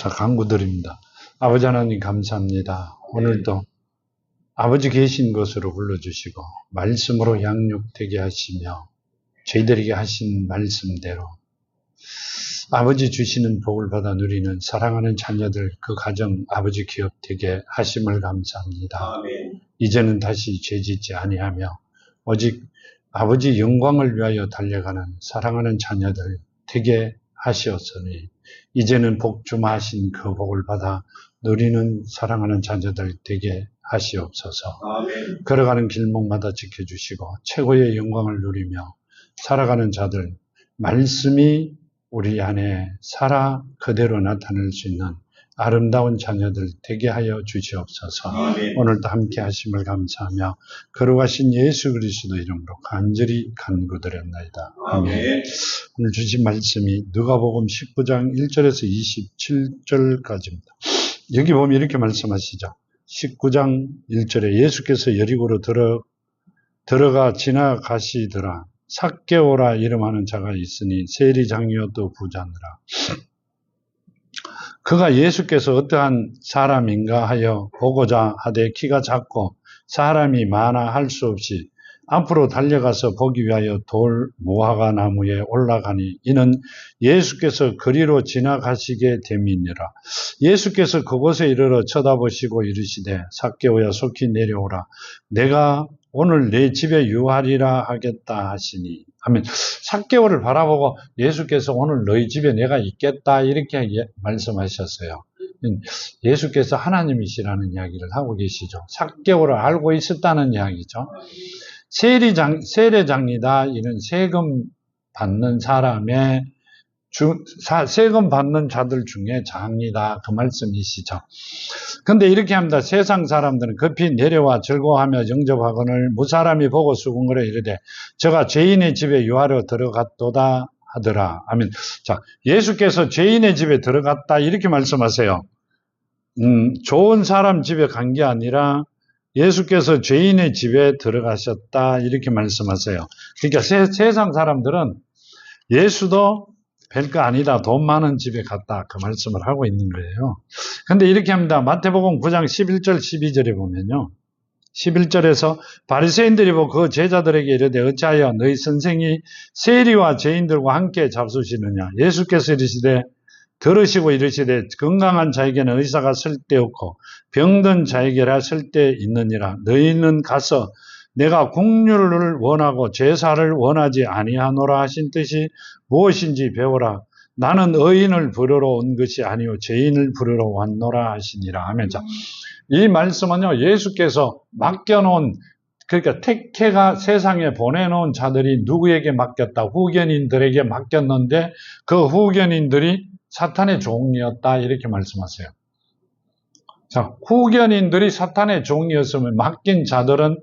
자, 간구드립니다. 아버지 하나님 감사합니다. 오늘도 아버지 계신 것으로 불러주시고 말씀으로 양육되게 하시며 저희들에게 하신 말씀대로 아버지 주시는 복을 받아 누리는 사랑하는 자녀들 그 가정 아버지 기업 되게 하심을 감사합니다. 아멘. 이제는 다시 죄짓지 아니하며 오직 아버지 영광을 위하여 달려가는 사랑하는 자녀들 되게 하시었으니 이제는 복주마하신 그 복을 받아 누리는 사랑하는 자녀들 되게 하시옵소서. 아멘. 걸어가는 길목마다 지켜주시고 최고의 영광을 누리며 살아가는 자들 말씀이 우리 안에 살아 그대로 나타낼 수 있는 아름다운 자녀들 되게 하여 주시옵소서. 아멘. 오늘도 함께 하심을 감사하며 걸어가신 예수 그리스도 이름으로 간절히 간구드렸나이다. 아멘. 오늘 주신 말씀이 누가복음 19장 1절에서 27절까지입니다. 여기 보면 이렇게 말씀하시죠. 19장 1절에 예수께서 여리고로 들어가 지나가시더라. 삭개오라 이름하는 자가 있으니 세리장이요 또 부자니라. 그가 예수께서 어떠한 사람인가 하여 보고자 하되 키가 작고 사람이 많아 할 수 없이 앞으로 달려가서 보기 위하여 돌 무화과 나무에 올라가니 이는 예수께서 거리로 지나가시게 됨이니라. 예수께서 그곳에 이르러 쳐다보시고 이르시되 삭개오야 속히 내려오라. 내가 오늘 내 집에 유하리라 하겠다 하시니 하면 삭개오를 바라보고 예수께서 오늘 너희 집에 내가 있겠다 이렇게 말씀하셨어요. 예수께서 하나님이시라는 이야기를 하고 계시죠. 삭개오를 알고 있었다는 이야기죠. 세례장이다 이는 세금 받는 사람의 세금 받는 자들 중에 장이다 그 말씀이시죠. 근데 이렇게 합니다. 세상 사람들은 급히 내려와 즐거워하며 영접하거늘 무사람이 보고 수군거려 이르되 저가 죄인의 집에 유하러 들어갔도다 하더라. 아멘. 자, 예수께서 죄인의 집에 들어갔다 이렇게 말씀하세요. 좋은 사람 집에 간 게 아니라 예수께서 죄인의 집에 들어가셨다 이렇게 말씀하세요. 그러니까 세상 사람들은 예수도 별거 아니다. 돈 많은 집에 갔다. 그 말씀을 하고 있는 거예요. 근데 이렇게 합니다. 마태복음 9장 11절 12절에 보면요. 11절에서 바리새인들이 보고 그 제자들에게 이르되 어찌하여 너희 선생이 세리와 죄인들과 함께 잡수시느냐. 예수께서 이르시되 들으시고 이르시되 건강한 자에게는 의사가 쓸데없고 병든 자에게라 쓸데 있느니라. 너희는 가서 내가 긍휼을 원하고 제사를 원하지 아니하노라 하신 뜻이 무엇인지 배우라. 나는 의인을 부르러 온 것이 아니요 죄인을 부르러 왔노라 하시니라 하면서 이 말씀은요 예수께서 맡겨놓은 그러니까 택해가 세상에 보내놓은 자들이 누구에게 맡겼다? 후견인들에게 맡겼는데 그 후견인들이 사탄의 종이었다 이렇게 말씀하세요. 자, 후견인들이 사탄의 종이었으면 맡긴 자들은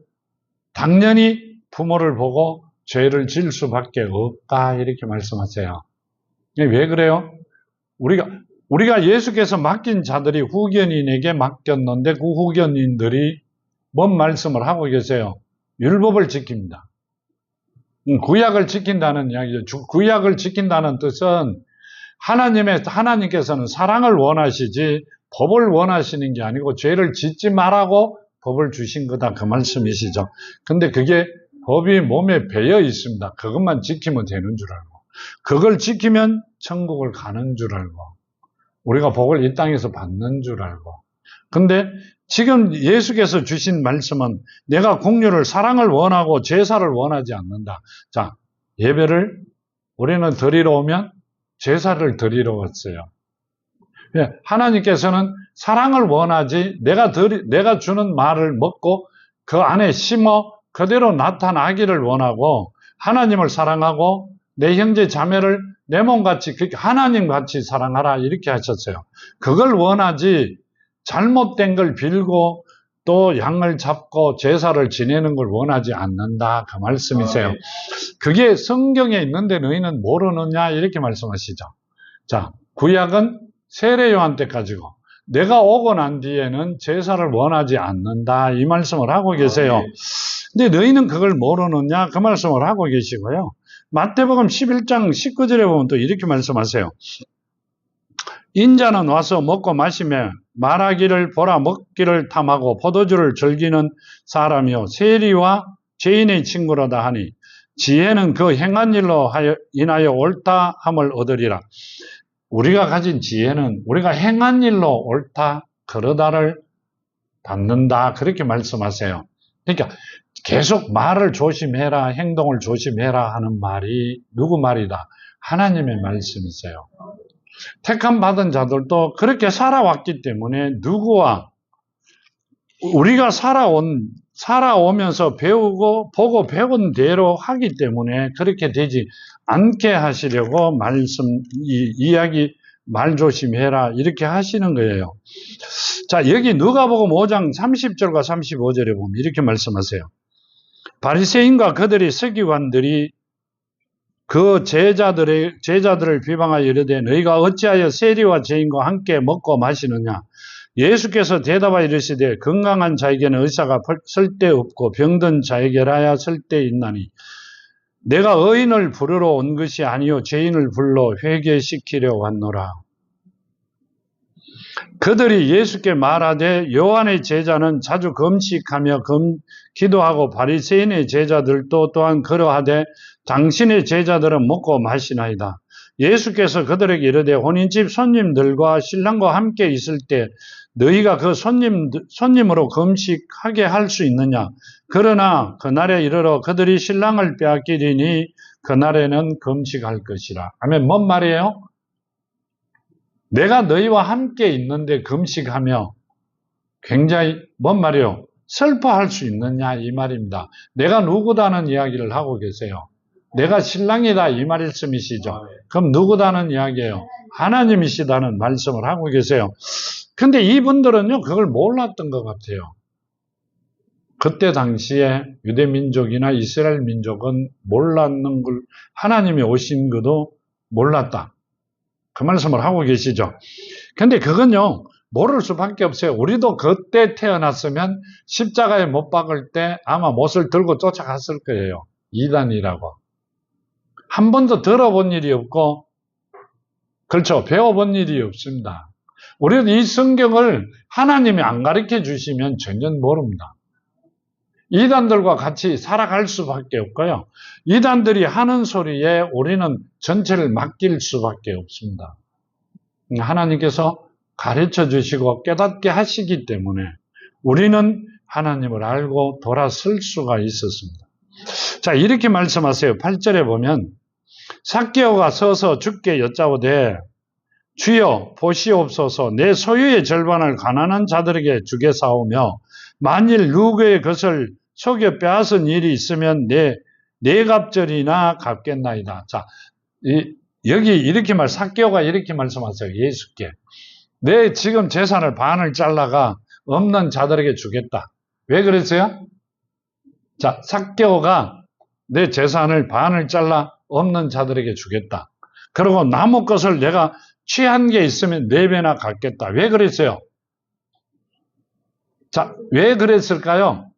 당연히 부모를 보고 죄를 지을 수밖에 없다 이렇게 말씀하세요. 왜 그래요? 우리가 예수께서 맡긴 자들이 후견인에게 맡겼는데 그 후견인들이 뭔 말씀을 하고 계세요? 율법을 지킵니다. 구약을 지킨다는 이야기죠. 구약을 지킨다는 뜻은 하나님께서는 사랑을 원하시지 법을 원하시는 게 아니고 죄를 짓지 말라고 법을 주신 거다 그 말씀이시죠. 근데 그게 법이 몸에 배어 있습니다. 그것만 지키면 되는 줄 알고 그걸 지키면 천국을 가는 줄 알고 우리가 복을 이 땅에서 받는 줄 알고 근데 지금 예수께서 주신 말씀은 내가 긍휼을 사랑을 원하고 제사를 원하지 않는다. 자, 예배를 우리는 드리러 오면 제사를 드리러 왔어요. 하나님께서는 사랑을 원하지 내가 주는 말을 먹고 그 안에 심어 그대로 나타나기를 원하고 하나님을 사랑하고 내 형제 자매를 내 몸같이 하나님같이 사랑하라 이렇게 하셨어요. 그걸 원하지 잘못된 걸 빌고 또 양을 잡고 제사를 지내는 걸 원하지 않는다 그 말씀이세요. 그게 성경에 있는데 너희는 모르느냐 이렇게 말씀하시죠. 자, 구약은 세례 요한 때까지고 내가 오고 난 뒤에는 제사를 원하지 않는다 이 말씀을 하고 계세요. 근데 너희는 그걸 모르느냐 그 말씀을 하고 계시고요. 마태복음 11장 19절에 보면 또 이렇게 말씀하세요. 인자는 와서 먹고 마시며 말하기를 보라 먹기를 탐하고 포도주를 즐기는 사람이요 세리와 죄인의 친구로다 하니 지혜는 그 행한 일로 인하여 옳다 함을 얻으리라. 우리가 가진 지혜는 우리가 행한 일로 옳다 그러다를 받는다 그렇게 말씀하세요. 그러니까 계속 말을 조심해라 행동을 조심해라 하는 말이 누구 말이다? 하나님의 말씀이세요. 택함 받은 자들도 그렇게 살아왔기 때문에 누구와 우리가 살아오면서 배우고 보고 배운 대로 하기 때문에 그렇게 되지 않게 하시려고 이야기 말 조심해라 이렇게 하시는 거예요. 자, 여기 누가복음 5장 30절과 35절에 보면 이렇게 말씀하세요. 바리새인과 그들의 서기관들이 그 제자들을 비방하여 이르되 너희가 어찌하여 세리와 죄인과 함께 먹고 마시느냐. 예수께서 대답하여 이르시되 건강한 자에게는 의사가 쓸데없고 병든 자에게라야 쓸데있나니 내가 의인을 부르러 온 것이 아니요 죄인을 불러 회개시키려 왔노라. 그들이 예수께 말하되 요한의 제자는 자주 금식하며 기도하고 바리새인의 제자들도 또한 그러하되 당신의 제자들은 먹고 마시나이다. 예수께서 그들에게 이르되 혼인집 손님들과 신랑과 함께 있을 때 너희가 그 손님으로 금식하게 할 수 있느냐. 그러나 그날에 이르러 그들이 신랑을 빼앗기리니 그날에는 금식할 것이라. 아멘. 뭔 말이에요? 내가 너희와 함께 있는데 금식하며 굉장히 뭔 말이에요? 슬퍼할 수 있느냐 이 말입니다. 내가 누구다는 이야기를 하고 계세요. 내가 신랑이다 이 말씀이시죠. 그럼 누구다는 이야기예요? 하나님이시다는 말씀을 하고 계세요. 근데 이분들은요 그걸 몰랐던 것 같아요. 그때 당시에 유대민족이나 이스라엘 민족은 몰랐는 걸 하나님이 오신 것도 몰랐다. 그 말씀을 하고 계시죠. 근데 그건요 모를 수밖에 없어요. 우리도 그때 태어났으면 십자가에 못 박을 때 아마 못을 들고 쫓아갔을 거예요. 이단이라고. 한 번도 들어본 일이 없고 그렇죠. 배워본 일이 없습니다. 우리는 이 성경을 하나님이 안 가르쳐 주시면 전혀 모릅니다. 이단들과 같이 살아갈 수밖에 없고요. 이단들이 하는 소리에 우리는 전체를 맡길 수밖에 없습니다. 하나님께서 가르쳐 주시고 깨닫게 하시기 때문에 우리는 하나님을 알고 돌아설 수가 있었습니다. 자, 이렇게 말씀하세요. 8절에 보면 삭개오가 서서 주께 여짜오되 주여 보시옵소서 내 소유의 절반을 가난한 자들에게 주게사오며 만일 누구의 것을 속여 빼앗은 일이 있으면 네 갑절이나 갚겠나이다. 자, 여기 이렇게 삭개오가 이렇게 말씀하세요. 예수께 내 지금 재산을 반을 잘라가 없는 자들에게 주겠다. 왜 그랬어요? 자, 삭개오가 내 재산을 반을 잘라 없는 자들에게 주겠다. 그리고 남은 것을 내가 취한 게 있으면 4배나 갚겠다. 왜 그랬어요? 자, 왜 그랬을까요?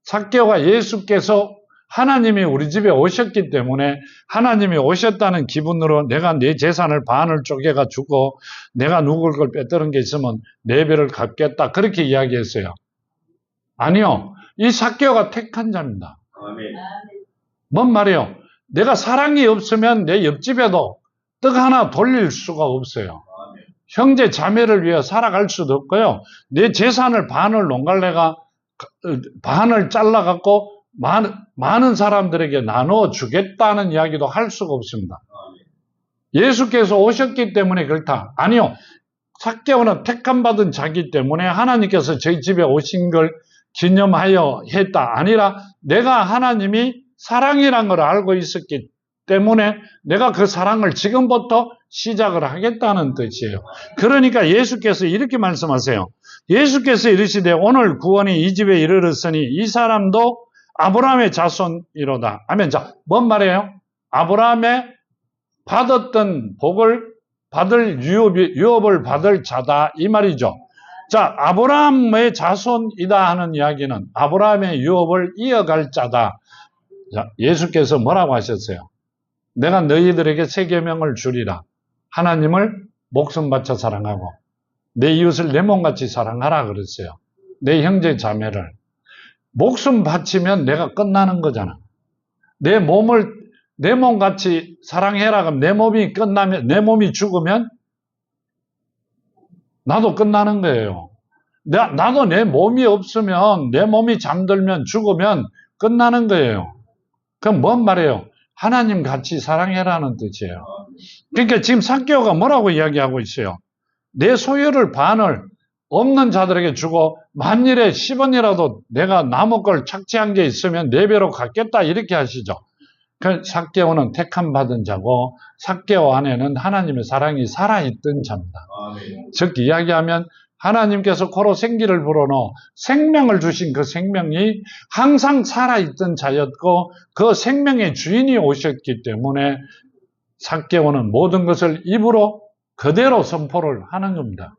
삭개오가 예수께서 하나님이 우리 집에 오셨기 때문에 하나님이 오셨다는 기분으로 내가 내 재산을 반을 쪼개가 주고 내가 누굴 걸 빼뜨린 게 있으면 4배를 갚겠다. 그렇게 이야기했어요. 아니요. 이 삭개오가 택한 자입니다. 아멘. 뭔 말이에요? 내가 사랑이 없으면 내 옆집에도 떡 하나 돌릴 수가 없어요. 아멘. 형제 자매를 위해 살아갈 수도 없고요. 내 재산을 반을 농갈래가 반을 잘라갖고 많은 사람들에게 나눠 주겠다는 이야기도 할 수가 없습니다. 예수께서 오셨기 때문에 그렇다. 아니요. 삭개오는 택함받은 자기 때문에 하나님께서 저희 집에 오신 걸 기념하여 했다. 아니라 내가 하나님이 사랑이란 걸 알고 있었기 때문에 내가 그 사랑을 지금부터 시작을 하겠다는 뜻이에요. 그러니까 예수께서 이렇게 말씀하세요. 예수께서 이르시되 오늘 구원이 이 집에 이르렀으니 이 사람도 아브라함의 자손이로다. 아멘. 자, 뭔 말이에요? 아브라함의 받았던 복을 받을 유업을 받을 자다 이 말이죠. 자, 아브라함의 자손이다 하는 이야기는 아브라함의 유업을 이어갈 자다. 자, 예수께서 뭐라고 하셨어요? 내가 너희들에게 새 계명을 주리라. 하나님을 목숨 바쳐 사랑하고 내 이웃을 내 몸같이 사랑하라 그랬어요. 내 형제 자매를. 목숨 바치면 내가 끝나는 거잖아. 내 몸같이 사랑해라 그러면 내 몸이 끝나면, 내 몸이 죽으면 나도 끝나는 거예요. 나도 내 몸이 없으면, 내 몸이 잠들면, 죽으면 끝나는 거예요. 그럼 뭔 말이에요? 하나님 같이 사랑해라는 뜻이에요. 그러니까 지금 삭개오가 뭐라고 이야기하고 있어요? 내 소유를 반을 없는 자들에게 주고 만일에 10원이라도 내가 남의 걸 착취한 게 있으면 4배로 갚겠다 이렇게 하시죠. 그 삭개오는 택함 받은 자고 삭개오 안에는 하나님의 사랑이 살아있던 자입니다. 즉 이야기하면 하나님께서 코로 생기를 불어넣어 생명을 주신 그 생명이 항상 살아있던 자였고 그 생명의 주인이 오셨기 때문에 삭개오는 모든 것을 입으로 그대로 선포를 하는 겁니다.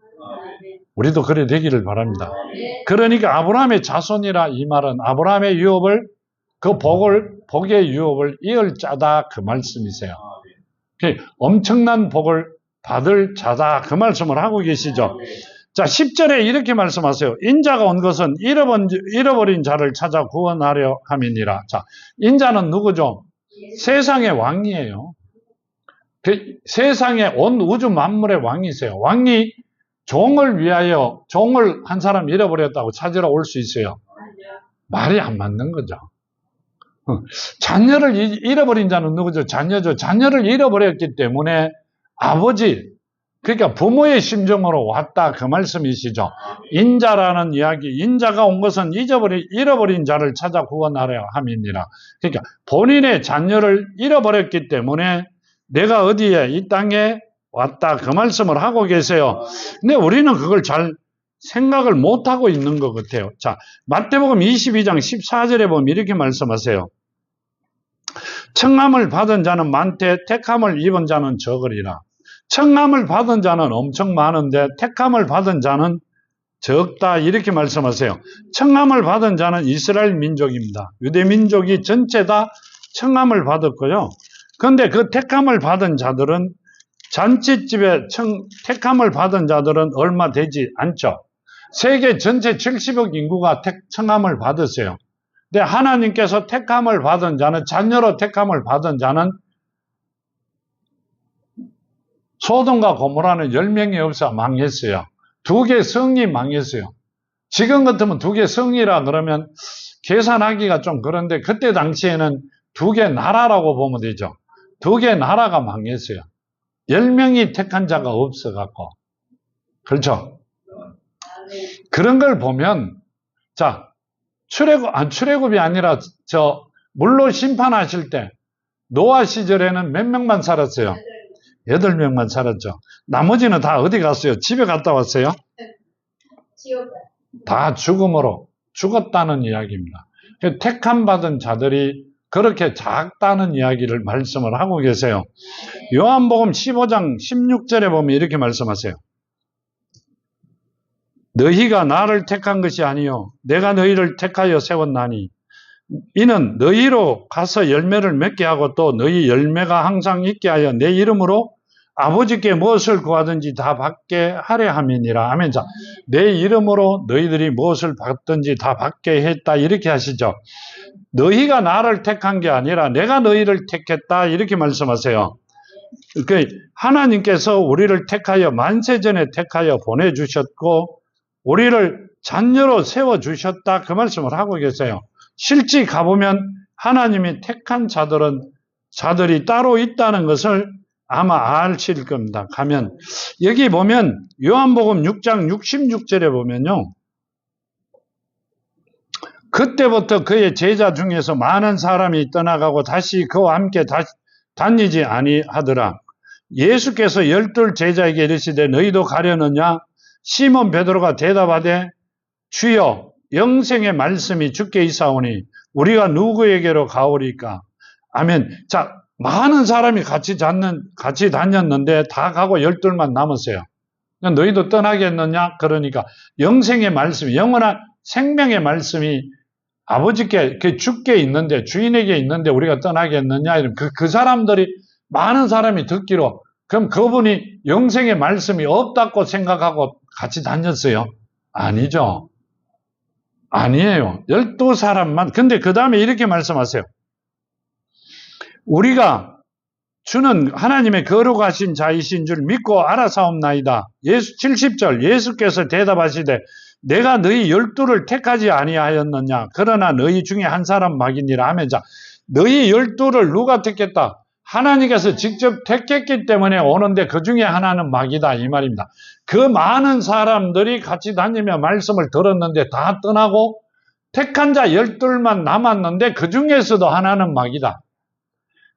우리도 그래 되기를 바랍니다. 그러니까 아브라함의 자손이라 이 말은 아브라함의 유업을 그 복의 유업을 이을 자다 그 말씀이세요. 엄청난 복을 받을 자다 그 말씀을 하고 계시죠. 자, 10절에 이렇게 말씀하세요. 인자가 온 것은 잃어버린 자를 찾아 구원하려 함이니라. 자, 인자는 누구죠? 세상의 왕이에요. 세상의 온 우주 만물의 왕이세요. 왕이 종을 위하여 종을 한 사람 잃어버렸다고 찾으러 올 수 있어요? 말이 안 맞는 거죠. 자녀를 잃어버린 자는 누구죠? 자녀죠. 자녀를 잃어버렸기 때문에 아버지, 그러니까 부모의 심정으로 왔다 그 말씀이시죠. 인자라는 이야기, 인자가 온 것은 잃어버린 자를 찾아 구원하려 함이니라. 그러니까 본인의 자녀를 잃어버렸기 때문에 내가 어디에 이 땅에 왔다 그 말씀을 하고 계세요. 근데 우리는 그걸 잘 생각을 못하고 있는 것 같아요. 자, 마태복음 22장 14절에 보면 이렇게 말씀하세요. 청함을 받은 자는 많되 택함을 입은 자는 적으리라. 청함을 받은 자는 엄청 많은데 택함을 받은 자는 적다 이렇게 말씀하세요. 청함을 받은 자는 이스라엘 민족입니다. 유대 민족이 전체 다 청함을 받았고요. 그런데 그 택함을 받은 자들은 잔치집에 택함을 받은 자들은 얼마 되지 않죠. 세계 전체 70억 인구가 청함을 받으세요. 근데 하나님께서 택함을 받은 자는 자녀로 택함을 받은 자는 소돔과 고모라는 10명이 없어 망했어요. 2개 성이 망했어요. 지금 같으면 2개 성이라 그러면 계산하기가 좀 그런데 그때 당시에는 2개 나라라고 보면 되죠. 2개 나라가 망했어요. 10명이 택한 자가 없어갖고. 그렇죠? 그런 걸 보면, 자, 출애굽이 아니라, 물로 심판하실 때, 노아 시절에는 몇 명만 살았어요? 8명만 살았죠. 나머지는 다 어디 갔어요? 집에 갔다 왔어요? 다 죽음으로 죽었다는 이야기입니다. 택함 받은 자들이 그렇게 작다는 이야기를 말씀을 하고 계세요. 요한복음 15장 16절에 보면 이렇게 말씀하세요. 너희가 나를 택한 것이 아니요 내가 너희를 택하여 세웠나니 이는 너희로 가서 열매를 맺게 하고 또 너희 열매가 항상 있게 하여 내 이름으로 아버지께 무엇을 구하든지 다 받게 하려 함이니라. 아멘. 자, 내 이름으로 너희들이 무엇을 받든지 다 받게 했다 이렇게 하시죠. 너희가 나를 택한 게 아니라 내가 너희를 택했다 이렇게 말씀하세요. 하나님께서 우리를 택하여 만세전에 택하여 보내주셨고 우리를 자녀로 세워주셨다 그 말씀을 하고 계세요. 실제 가보면 하나님이 택한 자들이 따로 있다는 것을 아마 아실 겁니다. 가면 여기 보면 요한복음 6장 66절에 보면요. 그때부터 그의 제자 중에서 많은 사람이 떠나가고 다시 그와 함께 다니지 아니하더라. 예수께서 12 제자에게 이르시되 너희도 가려느냐? 시몬 베드로가 대답하되 주여 영생의 말씀이 주께 있사오니 우리가 누구에게로 가오리까? 아멘. 자, 많은 사람이 같이 다녔는데 다 가고 12만 남았어요. 너희도 떠나겠느냐? 그러니까 영생의 말씀, 영원한 생명의 말씀이 아버지께 주께 있는데 주인에게 있는데 우리가 떠나겠느냐? 이런 그 사람들이 많은 사람이 듣기로 그럼 그분이 영생의 말씀이 없다고 생각하고 같이 다녔어요? 아니죠. 아니에요. 12사람만. 근데 그 다음에 이렇게 말씀하세요. 우리가 주는 하나님의 거룩하신 자이신 줄 믿고 알아사옵나이다. 70절 예수께서 대답하시되 내가 너희 12를 택하지 아니하였느냐. 그러나 너희 중에 한 사람 막이니라 하면서 너희 12를 누가 택했다? 하나님께서 직접 택했기 때문에 오는데 그 중에 하나는 막이다 이 말입니다. 그 많은 사람들이 같이 다니며 말씀을 들었는데 다 떠나고 택한 자 12만 남았는데 그 중에서도 하나는 막이다.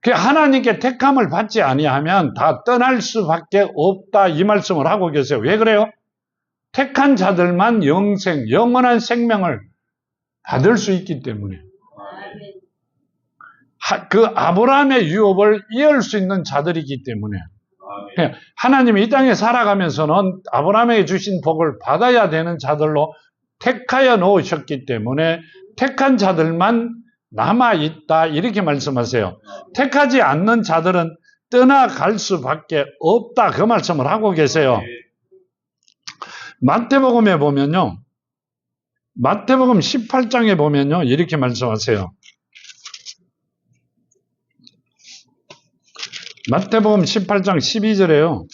그 하나님께 택함을 받지 아니하면 다 떠날 수밖에 없다 이 말씀을 하고 계세요. 왜 그래요? 택한 자들만 영생, 영원한 생명을 받을 수 있기 때문에. 그 아브라함의 유업을 이을 수 있는 자들이기 때문에. 하나님이 이 땅에 살아가면서는 아브라함에게 주신 복을 받아야 되는 자들로 택하여 놓으셨기 때문에 택한 자들만 남아있다 이렇게 말씀하세요. 택하지 않는 자들은 떠나갈 수밖에 없다 그 말씀을 하고 계세요. 마태복음에 보면요. 마태복음 18장에 보면요. 이렇게 말씀하세요. 마태복음 18장 12절에요.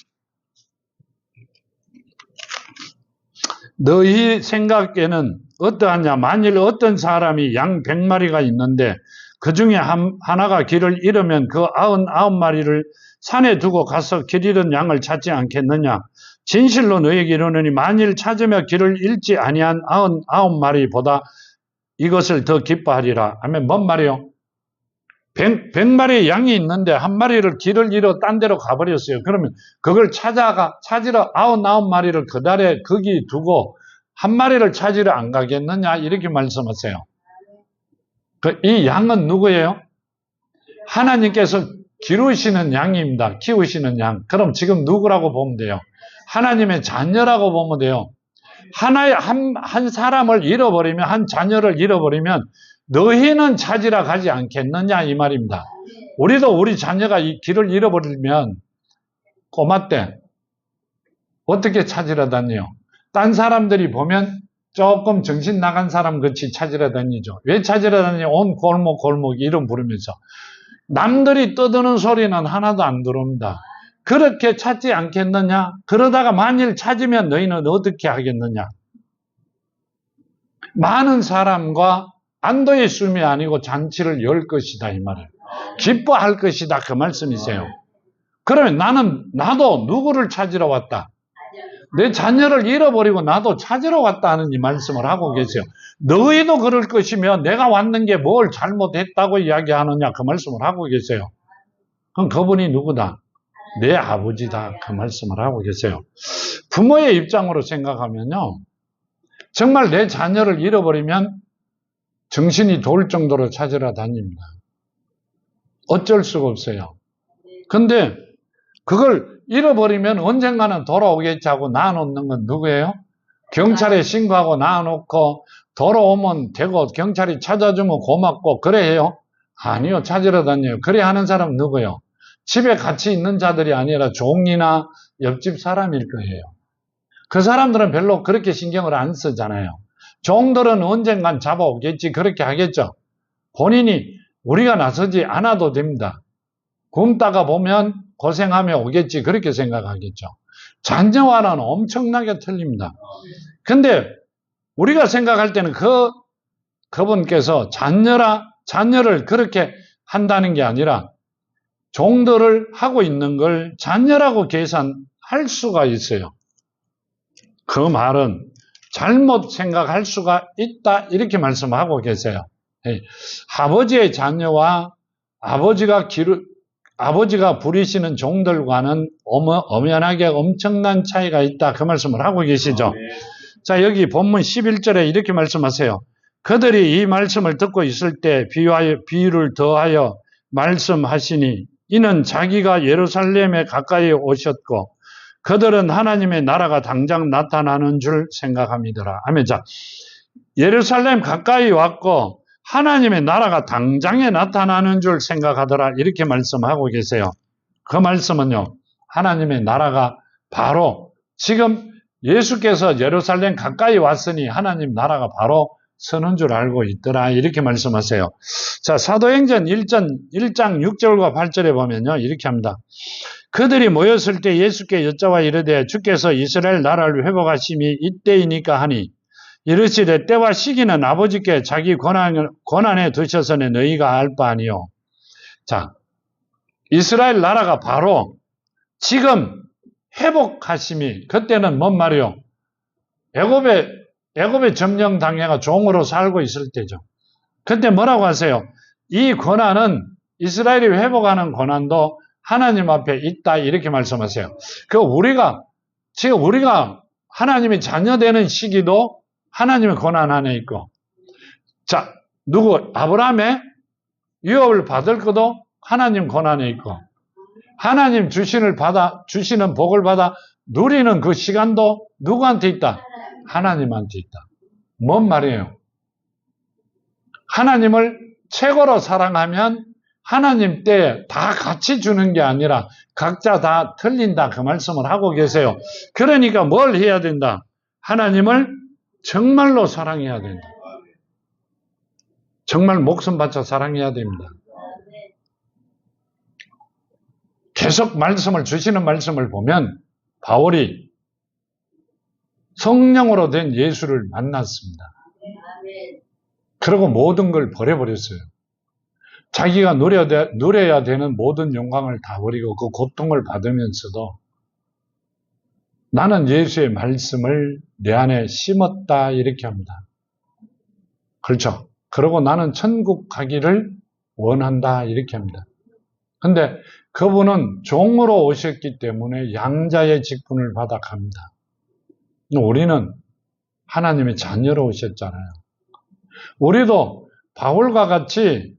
너희 생각에는 어떠하냐? 만일 어떤 사람이 양 100마리가 있는데 그 중에 하나가 길을 잃으면 그 99마리를 산에 두고 가서 길 잃은 양을 찾지 않겠느냐? 진실로 너희에게 이르노니 만일 찾으며 길을 잃지 아니한 99마리보다 이것을 더 기뻐하리라. 하면 뭔 말이요? 100마리의 양이 있는데 한 마리를 길을 잃어 딴 데로 가버렸어요. 그러면 그걸 찾으러 99마리를 그 달에 거기 두고 한 마리를 찾으러 안 가겠느냐 이렇게 말씀하세요. 이 양은 누구예요? 하나님께서 기르시는 양입니다. 키우시는 양. 그럼 지금 누구라고 보면 돼요? 하나님의 자녀라고 보면 돼요. 한 사람을 잃어버리면, 한 자녀를 잃어버리면 너희는 찾으러 가지 않겠느냐 이 말입니다. 우리도 우리 자녀가 이 길을 잃어버리면 꼬마 때 어떻게 찾으러 다녀요? 딴 사람들이 보면 조금 정신 나간 사람 같이 찾으러 다니죠. 왜 찾으러 다니냐? 온 골목 이름 부르면서. 남들이 떠드는 소리는 하나도 안 들어옵니다. 그렇게 찾지 않겠느냐? 그러다가 만일 찾으면 너희는 어떻게 하겠느냐? 많은 사람과 안도의 숨이 아니고 잔치를 열 것이다 이 말이에요. 기뻐할 것이다 그 말씀이세요. 그러면 나도 누구를 찾으러 왔다? 내 자녀를 잃어버리고 나도 찾으러 왔다는 이 말씀을 하고 계세요. 너희도 그럴 것이면 내가 왔는 게 뭘 잘못했다고 이야기하느냐 그 말씀을 하고 계세요. 그럼 그분이 누구다? 내 아버지다 그 말씀을 하고 계세요. 부모의 입장으로 생각하면요. 정말 내 자녀를 잃어버리면 정신이 돌 정도로 찾으러 다닙니다. 어쩔 수가 없어요. 근데 그걸 잃어버리면 언젠가는 돌아오겠지 하고 놔놓는 건 누구예요? 경찰에 신고하고 놔놓고 돌아오면 되고 경찰이 찾아주면 고맙고 그래 해요? 아니요. 찾으러 다녀요. 그래 하는 사람은 누구예요? 집에 같이 있는 자들이 아니라 종이나 옆집 사람일 거예요. 그 사람들은 별로 그렇게 신경을 안 쓰잖아요. 종들은 언젠간 잡아오겠지 그렇게 하겠죠. 본인이 우리가 나서지 않아도 됩니다. 굶다가 보면 고생하며 오겠지 그렇게 생각하겠죠. 자녀와는 엄청나게 틀립니다. 근데 우리가 생각할 때는 그분께서 자녀를 그렇게 한다는 게 아니라 종들을 하고 있는 걸 자녀라고 계산할 수가 있어요. 그 말은 잘못 생각할 수가 있다 이렇게 말씀하고 계세요. 아버지의 자녀와 아버지가 부리시는 종들과는 엄연하게 엄청난 차이가 있다 그 말씀을 하고 계시죠. 자, 여기 본문 11절에 이렇게 말씀하세요. 그들이 이 말씀을 듣고 있을 때 비유를 더하여 말씀하시니 이는 자기가 예루살렘에 가까이 오셨고 그들은 하나님의 나라가 당장 나타나는 줄 생각함이더라. 아멘. 자, 예루살렘 가까이 왔고 하나님의 나라가 당장에 나타나는 줄 생각하더라. 이렇게 말씀하고 계세요. 그 말씀은요. 하나님의 나라가 바로 지금 예수께서 예루살렘 가까이 왔으니 하나님 나라가 바로 서는 줄 알고 있더라. 이렇게 말씀하세요. 자, 사도행전 1장 6절과 8절에 보면요. 이렇게 합니다. 그들이 모였을 때 예수께 여짜와 이르되 주께서 이스라엘 나라를 회복하심이 이때이니까 하니 이르시되 때와 시기는 아버지께 자기 권한에 두셔서는 너희가 알 바 아니요. 자, 이스라엘 나라가 바로 지금 회복하심이 그때는 뭔 말이요? 애굽에 점령당해가 종으로 살고 있을 때죠. 그때 뭐라고 하세요? 이 권한은 이스라엘이 회복하는 권한도 하나님 앞에 있다 이렇게 말씀하세요. 지금 우리가 하나님의 자녀되는 시기도 하나님의 권한 안에 있고, 자, 아브라함의 유업을 받을 것도 하나님 권한에 있고, 하나님 주시는 복을 받아 누리는 그 시간도 누구한테 있다? 하나님한테 있다. 뭔 말이에요? 하나님을 최고로 사랑하면 하나님 때 다 같이 주는 게 아니라 각자 다 틀린다 그 말씀을 하고 계세요. 그러니까 뭘 해야 된다? 하나님을 정말로 사랑해야 된다. 정말 목숨 바쳐 사랑해야 됩니다. 계속 주시는 말씀을 보면 바울이 성령으로 된 예수를 만났습니다. 그리고 모든 걸 버려버렸어요. 자기가 누려야 되는 모든 영광을 다 버리고 그 고통을 받으면서도 나는 예수의 말씀을 내 안에 심었다 이렇게 합니다. 그렇죠. 그리고 나는 천국 가기를 원한다 이렇게 합니다. 근데 그분은 종으로 오셨기 때문에 양자의 직분을 받아 갑니다. 우리는 하나님의 자녀로 오셨잖아요. 우리도 바울과 같이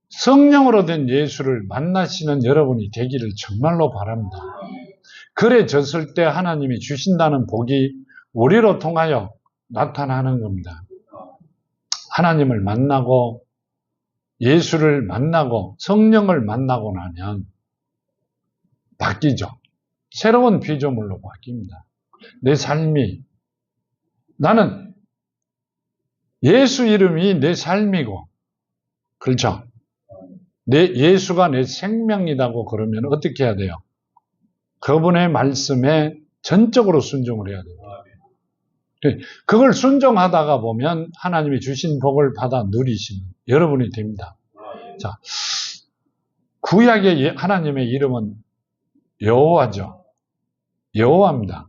성령으로 된 예수를 만나시는 여러분이 되기를 정말로 바랍니다. 그래졌을 때 하나님이 주신다는 복이 우리로 통하여 나타나는 겁니다. 하나님을 만나고 예수를 만나고 성령을 만나고 나면 바뀌죠. 새로운 피조물로 바뀝니다. 내 삶이, 나는 예수 이름이 내 삶이고, 그렇죠? 예수가 내 생명이라고 그러면 어떻게 해야 돼요? 그분의 말씀에 전적으로 순종을 해야 돼요. 그걸 순종하다가 보면 하나님이 주신 복을 받아 누리시는 여러분이 됩니다. 자, 구약의 하나님의 이름은 여호와죠. 여호와입니다.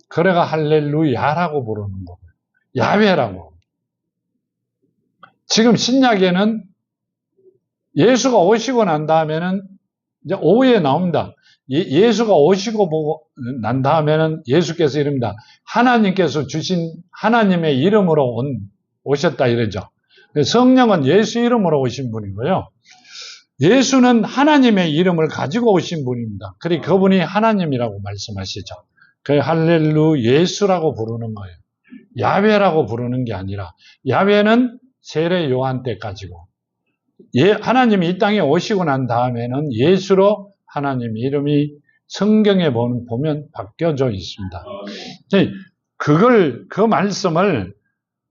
그래가 할렐루야라고 부르는 거고요. 야훼라고. 지금 신약에는 예수가 오시고 난 다음에는 이제 오후에 나옵니다. 예수가 오시고 난 다음에는 예수께서 이릅니다. 하나님께서 주신 하나님의 이름으로 오셨다 이러죠. 성령은 예수 이름으로 오신 분이고요. 예수는 하나님의 이름을 가지고 오신 분입니다. 그리고 그분이 하나님이라고 말씀하시죠. 그 할렐루 예수라고 부르는 거예요. 야훼라고 부르는 게 아니라, 야훼는 세례 요한 때까지고, 하나님이 이 땅에 오시고 난 다음에는 예수로 하나님 이름이 성경에 보면 바뀌어져 있습니다. 그 말씀을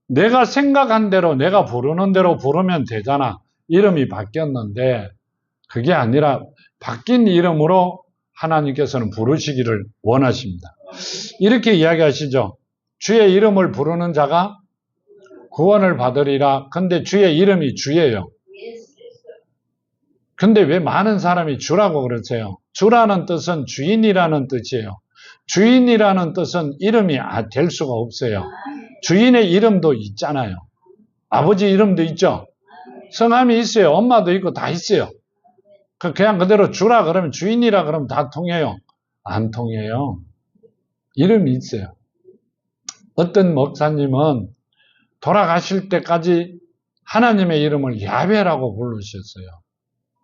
내가 생각한 대로, 내가 부르는 대로 부르면 되잖아. 이름이 바뀌었는데, 그게 아니라 바뀐 이름으로 하나님께서는 부르시기를 원하십니다. 이렇게 이야기하시죠. 주의 이름을 부르는 자가 구원을 받으리라. 근데 주의 이름이 주예요. 근데 왜 많은 사람이 주라고 그러세요? 주라는 뜻은 주인이라는 뜻이에요. 주인이라는 뜻은 이름이 될 수가 없어요. 주인의 이름도 있잖아요. 아버지 이름도 있죠. 성함이 있어요. 엄마도 있고 다 있어요. 그냥 그대로 주라 그러면, 주인이라 그러면 다 통해요? 안 통해요. 이름이 있어요. 어떤 목사님은 돌아가실 때까지 하나님의 이름을 야훼라고 부르셨어요.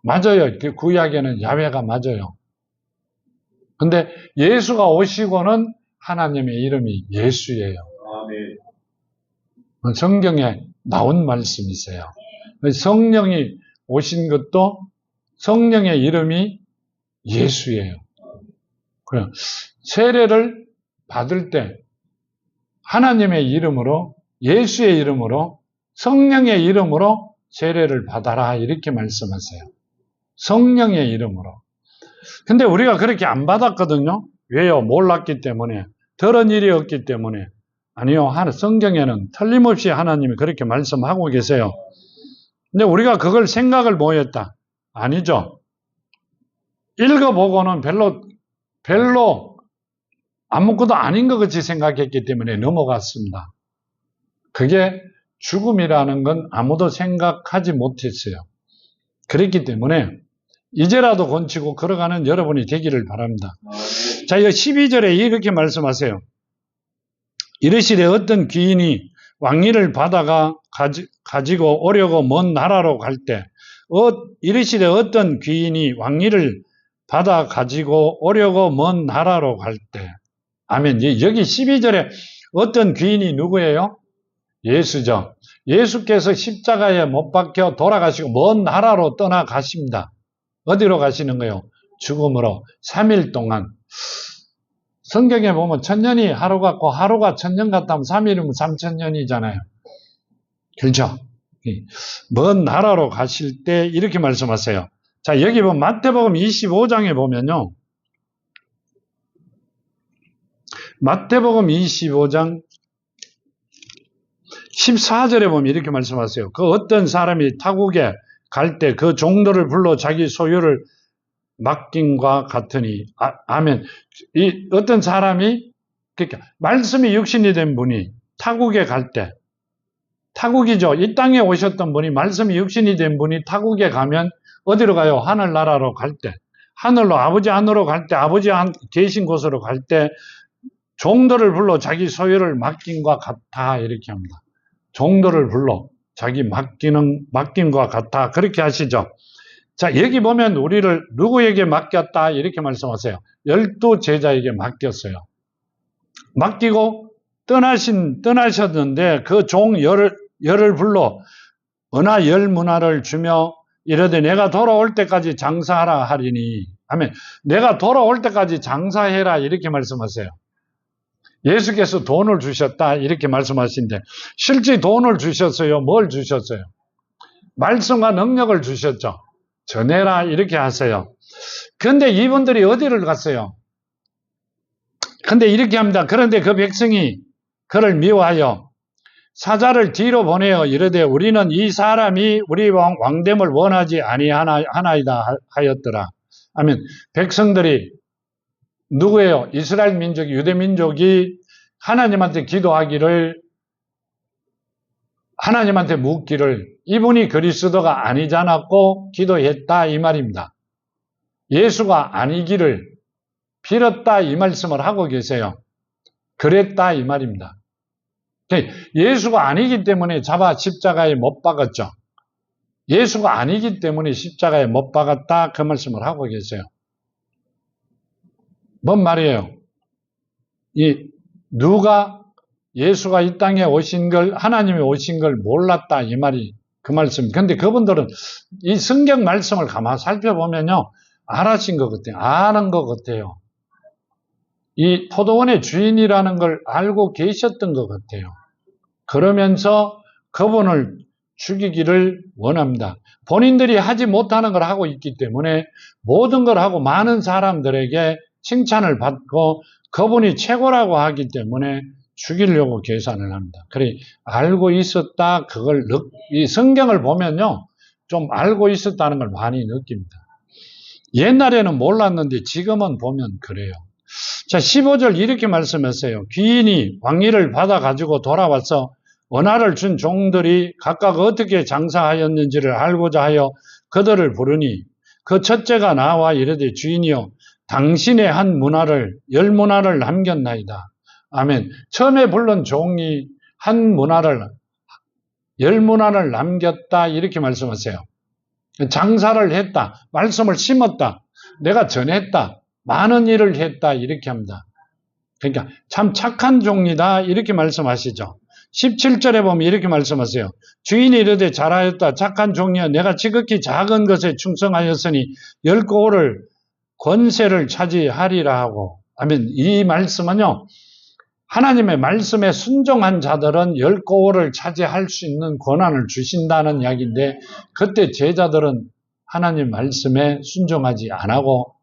맞아요. 구약에는 야훼가 맞아요. 근데 예수가 오시고는 하나님의 이름이 예수예요. 성경에 나온 말씀이세요. 성령이 오신 것도 성령의 이름이 예수예요. 그래. 세례를 받을 때 하나님의 이름으로, 예수의 이름으로, 성령의 이름으로 세례를 받아라 이렇게 말씀하세요. 성령의 이름으로. 근데 우리가 그렇게 안 받았거든요. 왜요? 몰랐기 때문에. 들은 일이 없기 때문에. 아니요. 성경에는 틀림없이 하나님이 그렇게 말씀하고 계세요. 근데 우리가 그걸 생각을 뭐 했다? 아니죠. 읽어보고는 별로 아무것도 아닌 것 같이 생각했기 때문에 넘어갔습니다. 그게 죽음이라는 건 아무도 생각하지 못했어요. 그랬기 때문에 이제라도 건치고 걸어가는 여러분이 되기를 바랍니다. 자, 이거 12절에 이렇게 말씀하세요. 이르시되 어떤 귀인이 왕위를 받아가 가지고 오려고 먼 나라로 갈 때, 이르시되 어떤 귀인이 왕위를 받아 가지고 오려고 먼 나라로 갈 때. 아멘. 여기 12절에 어떤 귀인이 누구예요? 예수죠. 예수께서 십자가에 못 박혀 돌아가시고 먼 나라로 떠나가십니다. 어디로 가시는 거예요? 죽음으로 3일 동안. 성경에 보면 1000년이 하루 같고 하루가 1000년 같다면 3일이면 3000년이잖아요. 그렇죠? 먼 나라로 가실 때 이렇게 말씀하세요. 자, 여기 보면 마태복음 25장에 보면요. 마태복음 25장 14절에 보면 이렇게 말씀하세요. 그 어떤 사람이 타국에 갈 때 그 종들을 불러 자기 소유를 맡김과 같으니. 아멘. 이 어떤 사람이, 그러니까 말씀이 육신이 된 분이 타국에 갈 때, 타국이죠. 이 땅에 오셨던 분이, 말씀이 육신이 된 분이 타국에 가면 어디로 가요? 하늘나라로 갈 때, 하늘로 아버지 안으로 갈 때, 아버지 계신 곳으로 갈 때 종들을 불러 자기 소유를 맡김과 같아 이렇게 합니다. 종들을 불러 자기 맡김과 같아 그렇게 하시죠. 자, 여기 보면 우리를 누구에게 맡겼다 이렇게 말씀하세요. 12 제자에게 맡겼어요. 맡기고 떠나셨는데 그 종 열을 불러 은하 10문화를 주며 이르되 내가 돌아올 때까지 장사하라 하리니. 아멘. 내가 돌아올 때까지 장사해라 이렇게 말씀하세요. 예수께서 돈을 주셨다 이렇게 말씀하신데 실제 돈을 주셨어요? 뭘 주셨어요? 말씀과 능력을 주셨죠. 전해라 이렇게 하세요. 그런데 이분들이 어디를 갔어요? 근데 이렇게 합니다. 그런데 그 백성이 그를 미워하여 사자를 뒤로 보내어 이르되 우리는 이 사람이 우리 왕됨을 원하지 아니하나이다 하였더라. 아멘. 백성들이 누구예요? 이스라엘 민족이, 유대 민족이 하나님한테 기도하기를, 하나님한테 묻기를 이분이 그리스도가 아니잖았고 기도했다 이 말입니다. 예수가 아니기를 빌었다 이 말씀을 하고 계세요. 그랬다 이 말입니다. 예수가 아니기 때문에 잡아 십자가에 못 박았죠. 예수가 아니기 때문에 십자가에 못 박았다 그 말씀을 하고 계세요. 뭔 말이에요? 누가 예수가 이 땅에 오신 걸, 하나님이 오신 걸 몰랐다 이 말이 그 말씀. 근데 그분들은 이 성경 말씀을 가만히 살펴보면요, 알아신 것 같아요. 아는 것 같아요. 이 포도원의 주인이라는 걸 알고 계셨던 것 같아요. 그러면서 그분을 죽이기를 원합니다. 본인들이 하지 못하는 걸 하고 있기 때문에 모든 걸 하고 많은 사람들에게 칭찬을 받고 그분이 최고라고 하기 때문에 죽이려고 계산을 합니다. 그래, 알고 있었다, 이 성경을 보면요, 좀 알고 있었다는 걸 많이 느낍니다. 옛날에는 몰랐는데 지금은 보면 그래요. 자, 15절 이렇게 말씀했어요. 귀인이 왕위를 받아가지고 돌아와서 원하를 준 종들이 각각 어떻게 장사하였는지를 알고자 하여 그들을 부르니 그 첫째가 나와 이르되 주인이여 당신의 한 문화를 10문화를 남겼나이다. 아멘. 처음에 부른 종이 한 문화를 10문화를 남겼다 이렇게 말씀하세요. 장사를 했다. 말씀을 심었다. 내가 전했다. 많은 일을 했다 이렇게 합니다. 그러니까 참 착한 종이다 이렇게 말씀하시죠. 17절에 보면 이렇게 말씀하세요. 주인이 이르되 잘하였다. 착한 종이여 내가 지극히 작은 것에 충성하였으니 10고를 권세를 차지하리라 하고 하면 이 말씀은요. 하나님의 말씀에 순종한 자들은 열 고을을 차지할 수 있는 권한을 주신다는 이야기인데 그때 제자들은 하나님 말씀에 순종하지 안 하고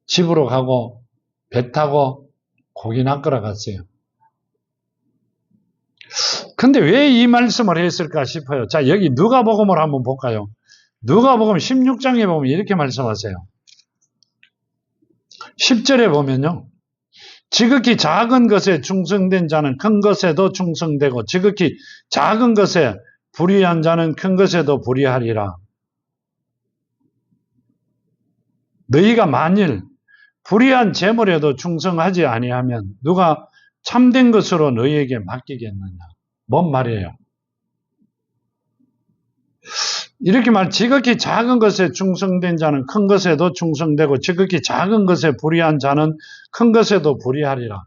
집으로 가고 배 타고 고기나 끌어 갔어요. 근데 왜 이 말씀을 했을까 싶어요. 자, 여기 누가복음을 한번 볼까요? 누가복음 16장에 보면 이렇게 말씀하세요. 10절에 보면요. 지극히 작은 것에 충성된 자는 큰 것에도 충성되고 지극히 작은 것에 불의한 자는 큰 것에도 불의하리라. 너희가 만일 불의한 재물에도 충성하지 아니하면 누가 참된 것으로 너희에게 맡기겠느냐. 뭔 말이에요? 이렇게 지극히 작은 것에 충성된 자는 큰 것에도 충성되고 지극히 작은 것에 불의한 자는 큰 것에도 불의하리라.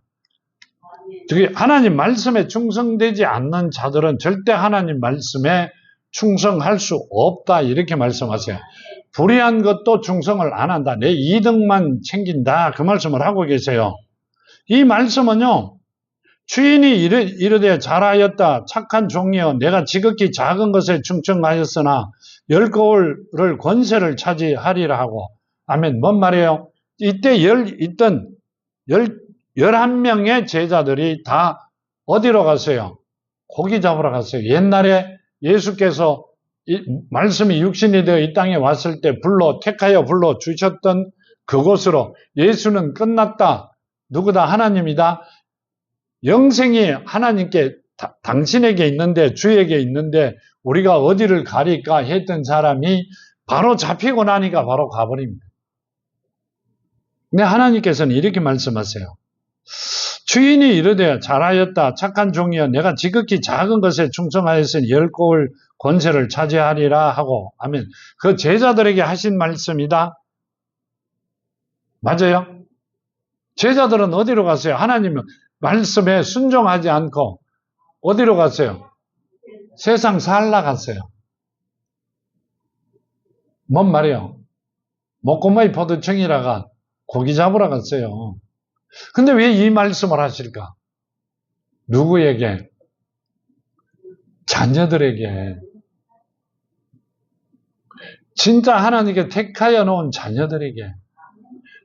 하나님 말씀에 충성되지 않는 자들은 절대 하나님 말씀에 충성할 수 없다 이렇게 말씀하세요. 불의한 것도 충성을 안 한다. 내 이득만 챙긴다. 그 말씀을 하고 계세요. 이 말씀은요. 주인이 이르되 잘하였다 착한 종이여 내가 지극히 작은 것에 충성하였으나 열 고을을 권세를 차지하리라 하고 아멘. 뭔 말이에요? 이때 있던 11명의 제자들이 다 어디로 갔어요? 고기 잡으러 갔어요. 옛날에 예수께서 말씀이 육신이 되어 이 땅에 왔을 때 택하여 불러 주셨던 그곳으로 예수는 끝났다. 누구다? 하나님이다. 영생이 하나님께 당신에게 있는데 주에게 있는데 우리가 어디를 가릴까 했던 사람이 바로 잡히고 나니까 바로 가버립니다. 근데 하나님께서는 이렇게 말씀하세요. 주인이 이르되 잘하였다 착한 종이여 내가 지극히 작은 것에 충성하였으니 열 고을 권세를 차지하리라 하고 하면 그 제자들에게 하신 말씀이다. 맞아요? 제자들은 어디로 갔어요? 하나님은 말씀에 순종하지 않고 어디로 갔어요? 세상 살라 갔어요. 뭔 말이에요? 목고마이 포도청이라가 고기 잡으러 갔어요. 근데 왜 이 말씀을 하실까? 누구에게? 자녀들에게. 진짜 하나님께 택하여 놓은 자녀들에게.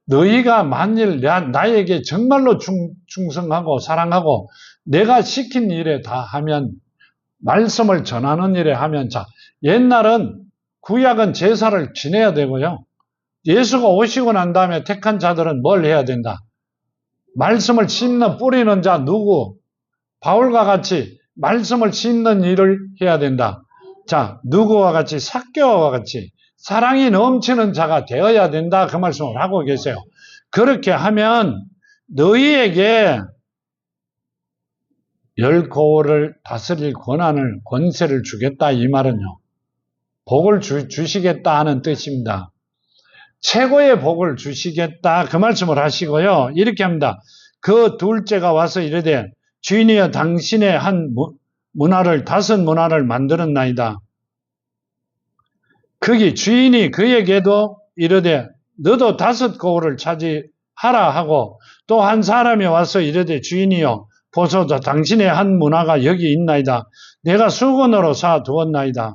너희가 만일 나에게 정말로 충성하고 사랑하고 내가 시킨 일에 다 하면 말씀을 전하는 일에 하면 자 옛날은 구약은 제사를 지내야 되고요. 예수가 오시고 난 다음에 택한 자들은 뭘 해야 된다? 말씀을 심는 뿌리는 자 누구? 바울과 같이 말씀을 심는 일을 해야 된다. 자 누구와 같이? 삭개와 같이 사랑이 넘치는 자가 되어야 된다. 그 말씀을 하고 계세요. 그렇게 하면 너희에게 열 고을을 다스릴 권세를 주겠다. 이 말은요. 복을 주시겠다 하는 뜻입니다. 최고의 복을 주시겠다. 그 말씀을 하시고요. 이렇게 합니다. 그 둘째가 와서 이르되 주인이여 당신의 한 문화를 5 문화를 만들었나이다. 거기 주인이 그에게도 이르되 너도 5 고을을 차지하라 하고 또 한 사람이 와서 이르되 주인이여 보소서 당신의 한 문화가 여기 있나이다. 내가 수건으로 사 두었나이다.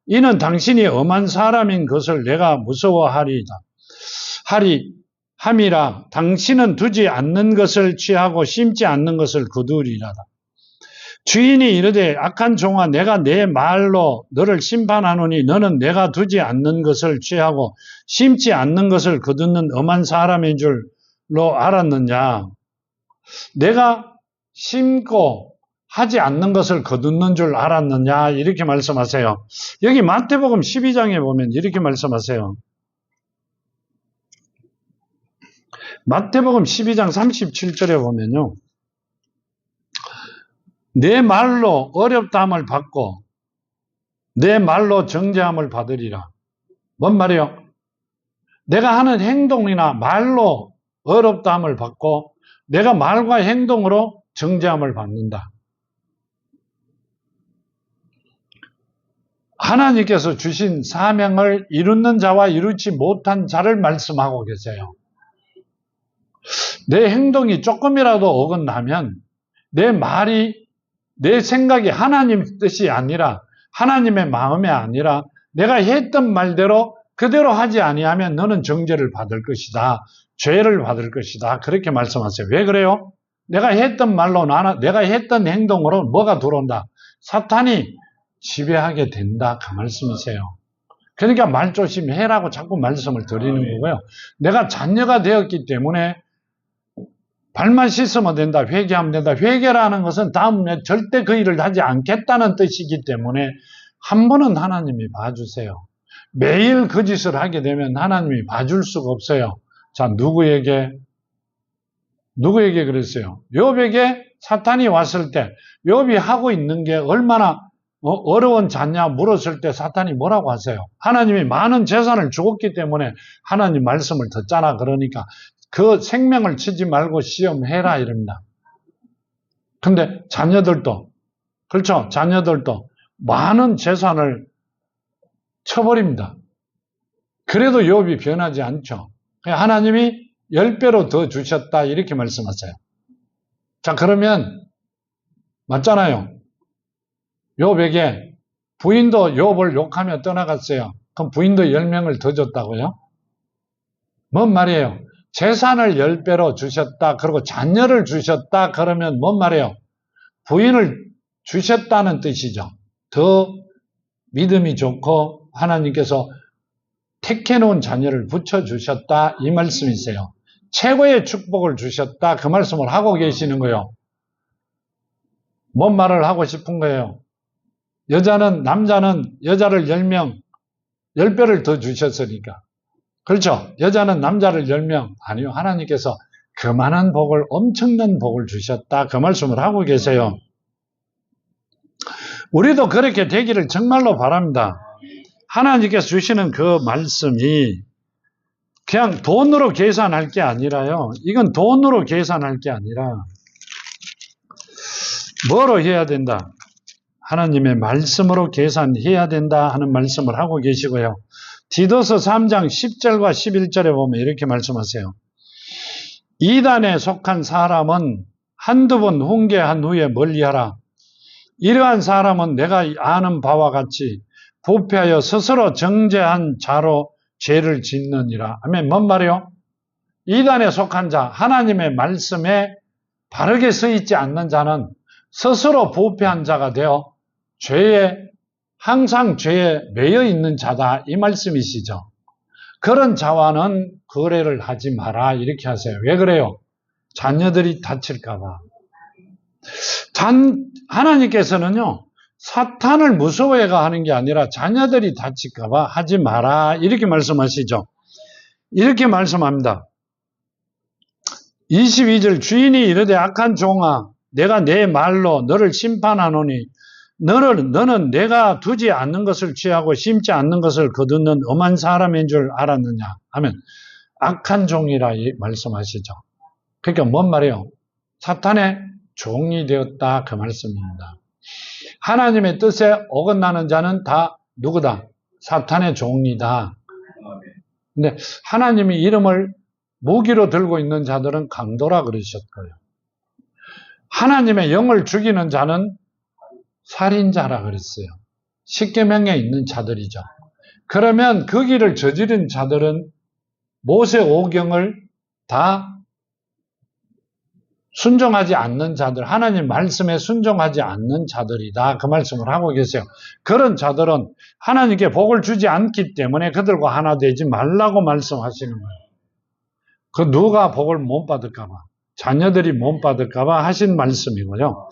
이는 당신이 엄한 사람인 것을 내가 무서워하리이다. 함이라 당신은 두지 않는 것을 취하고 심지 않는 것을 거두리라다. 주인이 이르되 악한 종아 내가 내 말로 너를 심판하노니 너는 내가 두지 않는 것을 취하고 심지 않는 것을 거두는 엄한 사람인 줄로 알았느냐. 내가 심고 하지 않는 것을 거두는 줄 알았느냐 이렇게 말씀하세요. 여기 마태복음 12장에 보면 이렇게 말씀하세요. 마태복음 12장 37절에 보면요. 내 말로 어렵다함을 받고 내 말로 정죄함을 받으리라. 뭔 말이에요? 내가 하는 행동이나 말로 어렵다함을 받고 내가 말과 행동으로 정죄함을 받는다. 하나님께서 주신 사명을 이루는 자와 이루지 못한 자를 말씀하고 계세요. 내 행동이 조금이라도 어긋나면 내 말이, 내 생각이 하나님 뜻이 아니라 하나님의 마음이 아니라 내가 했던 말대로 그대로 하지 아니하면 너는 정죄를 받을 것이다. 죄를 받을 것이다. 그렇게 말씀하세요. 왜 그래요? 내가 했던 말로, 내가 했던 행동으로 뭐가 들어온다? 사탄이 지배하게 된다. 그 말씀이세요. 그러니까 말조심해라고 자꾸 말씀을 드리는 거고요. 내가 자녀가 되었기 때문에 발만 씻으면 된다. 회개하면 된다. 회개라는 것은 다음에 절대 그 일을 하지 않겠다는 뜻이기 때문에 한 번은 하나님이 봐주세요. 매일 그 짓을 하게 되면 하나님이 봐줄 수가 없어요. 자, 누구에게 그랬어요? 욥에게 사탄이 왔을 때 욥이 하고 있는 게 얼마나 어려운 자냐 물었을 때 사탄이 뭐라고 하세요? 하나님이 많은 재산을 주었기 때문에 하나님 말씀을 듣잖아. 그러니까 그 생명을 치지 말고 시험해라 이럽니다. 근데 자녀들도, 그렇죠? 자녀들도 많은 재산을 쳐버립니다. 그래도 욥이 변하지 않죠. 하나님이 10배로 더 주셨다 이렇게 말씀하세요. 자, 그러면 맞잖아요. 욥에게 부인도 욥을 욕하며 떠나갔어요. 그럼 부인도 10명을 더 줬다고요? 뭔 말이에요? 재산을 10배로 주셨다. 그리고 자녀를 주셨다. 그러면 뭔 말이에요? 부인을 주셨다는 뜻이죠. 더 믿음이 좋고 하나님께서 택해놓은 자녀를 붙여주셨다. 이 말씀이세요. 최고의 축복을 주셨다. 그 말씀을 하고 계시는 거예요. 뭔 말을 하고 싶은 거예요? 남자는 여자를 10명, 10배를 더 주셨으니까. 그렇죠? 여자는 남자를 10명. 아니요. 하나님께서 그만한 복을, 엄청난 복을 주셨다. 그 말씀을 하고 계세요. 우리도 그렇게 되기를 정말로 바랍니다. 하나님께서 주시는 그 말씀이 그냥 돈으로 계산할 게 아니라요. 이건 돈으로 계산할 게 아니라 뭐로 해야 된다? 하나님의 말씀으로 계산해야 된다 하는 말씀을 하고 계시고요. 디도서 3장 10절과 11절에 보면 이렇게 말씀하세요. 이단에 속한 사람은 한두 번 훈계한 후에 멀리하라. 이러한 사람은 내가 아는 바와 같이 부패하여 스스로 정죄한 자로 죄를 짓느니라. 아멘. 뭔 말이요? 이단에 속한 자, 하나님의 말씀에 바르게 서 있지 않는 자는 스스로 부패한 자가 되어 항상 죄에 매여 있는 자다. 이 말씀이시죠. 그런 자와는 거래를 하지 마라. 이렇게 하세요. 왜 그래요? 자녀들이 다칠까봐. 하나님께서는요, 사탄을 무서워해가 하는 게 아니라 자녀들이 다칠까봐 하지 마라. 이렇게 말씀하시죠. 이렇게 말씀합니다. 22절 주인이 이르되 악한 종아 내가 내 말로 너를 심판하노니 너는 내가 두지 않는 것을 취하고 심지 않는 것을 거두는 엄한 사람인 줄 알았느냐 하면 악한 종이라 말씀하시죠. 그러니까 뭔 말이에요? 사탄의 종이 되었다 그 말씀입니다. 하나님의 뜻에 어긋나는 자는 다 누구다? 사탄의 종이다. 근데 하나님이 이름을 무기로 들고 있는 자들은 강도라 그러셨고요. 하나님의 영을 죽이는 자는 살인자라 그랬어요. 십계명에 있는 자들이죠. 그러면 그 길을 저지른 자들은 모세 오경을 다 순종하지 않는 자들, 하나님 말씀에 순종하지 않는 자들이다. 그 말씀을 하고 계세요. 그런 자들은 하나님께 복을 주지 않기 때문에 그들과 하나 되지 말라고 말씀하시는 거예요. 그 누가 복을 못 받을까 봐, 자녀들이 못 받을까 봐 하신 말씀이고요.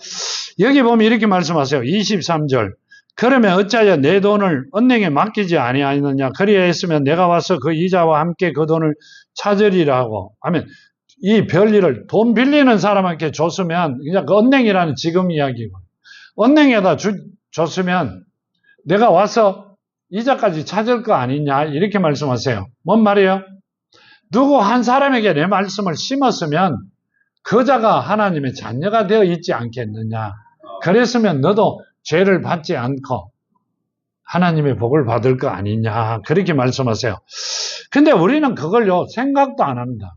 여기 보면 이렇게 말씀하세요. 23절. 그러면 어찌하여 내 돈을 은행에 맡기지 아니하느냐? 그리하였으면 내가 와서 그 이자와 함께 그 돈을 찾으리라고 하면 이 별일을 돈 빌리는 사람한테 줬으면 그냥 그 은행이라는 지금 이야기고 은행에다 줬으면 내가 와서 이자까지 찾을 거 아니냐 이렇게 말씀하세요. 뭔 말이에요? 누구 한 사람에게 내 말씀을 심었으면 그 자가 하나님의 자녀가 되어 있지 않겠느냐. 그랬으면 너도 죄를 받지 않고 하나님의 복을 받을 거 아니냐 그렇게 말씀하세요. 근데 우리는 그걸요 생각도 안 합니다.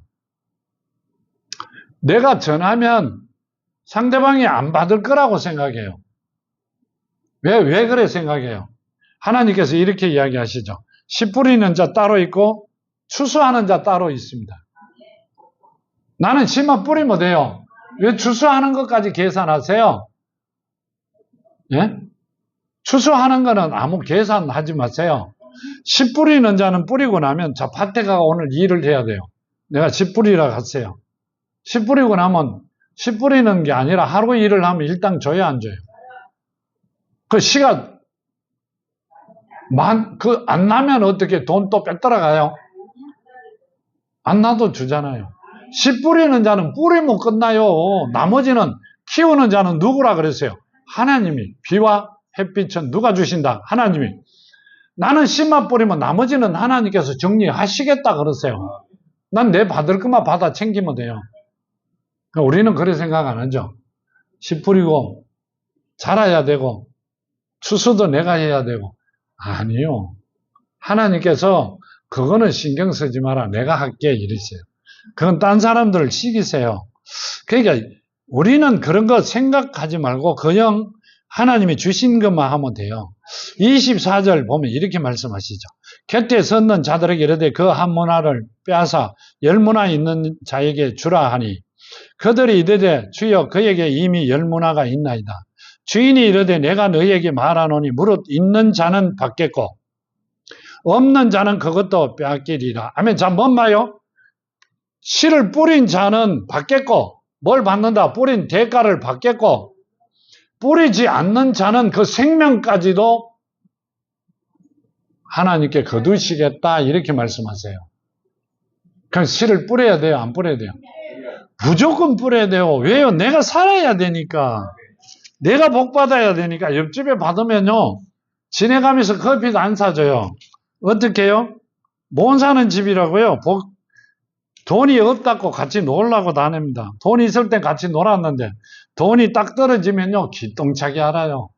내가 전하면 상대방이 안 받을 거라고 생각해요. 왜 그래 생각해요? 하나님께서 이렇게 이야기하시죠. 씨 뿌리는 자 따로 있고 추수하는 자 따로 있습니다. 나는 씨만 뿌리면 돼요. 왜 추수하는 것까지 계산하세요? 예? 추수하는 거는 아무 계산하지 마세요. 씨 뿌리는 자는 뿌리고 나면 자 밭에 가서 오늘 일을 해야 돼요. 내가 씨 뿌리라 갔어요. 씨 뿌리고 나면 씨 뿌리는 게 아니라 하루 일을 하면 일당 줘야 안 줘요? 그 씨가 안 나면 어떻게 돈 또 뺏들어가요? 안 나도 주잖아요. 씨 뿌리는 자는 뿌리면 끝나요. 나머지는 키우는 자는 누구라 그랬어요? 하나님이. 비와 햇빛은 누가 주신다? 하나님이. 나는 씨만 뿌리면 나머지는 하나님께서 정리하시겠다 그러세요. 난 내 받을 것만 받아 챙기면 돼요. 우리는 그래 생각 안 하죠. 씨 뿌리고 자라야 되고 추수도 내가 해야 되고. 아니요. 하나님께서 그거는 신경 쓰지 마라. 내가 할게 이러세요. 그건 딴 사람들을 시키세요. 그러니까 우리는 그런 거 생각하지 말고 그냥 하나님이 주신 것만 하면 돼요. 24절 보면 이렇게 말씀하시죠. 곁에 섰는 자들에게 이르되 그 한 문화를 빼앗아 열 문화 있는 자에게 주라 하니 그들이 이르되 주여 그에게 이미 열 문화가 있나이다. 주인이 이르되 내가 너희에게 말하노니 무릇 있는 자는 받겠고 없는 자는 그것도 빼앗기리라. 아멘. 자, 뭔 말이요? 씨를 뿌린 자는 받겠고 뭘 받는다? 뿌린 대가를 받겠고 뿌리지 않는 자는 그 생명까지도 하나님께 거두시겠다 이렇게 말씀하세요. 그럼 씨를 뿌려야 돼요? 안 뿌려야 돼요? 무조건 뿌려야 돼요. 왜요? 내가 살아야 되니까. 내가 복 받아야 되니까. 옆집에 받으면요 지내가면서 커피도 안 사줘요. 어떻게 해요? 못 사는 집이라고요. 돈이 없다고 같이 놀라고 다닙니다. 돈이 있을 땐 같이 놀았는데 돈이 딱 떨어지면요 기똥차게 알아요.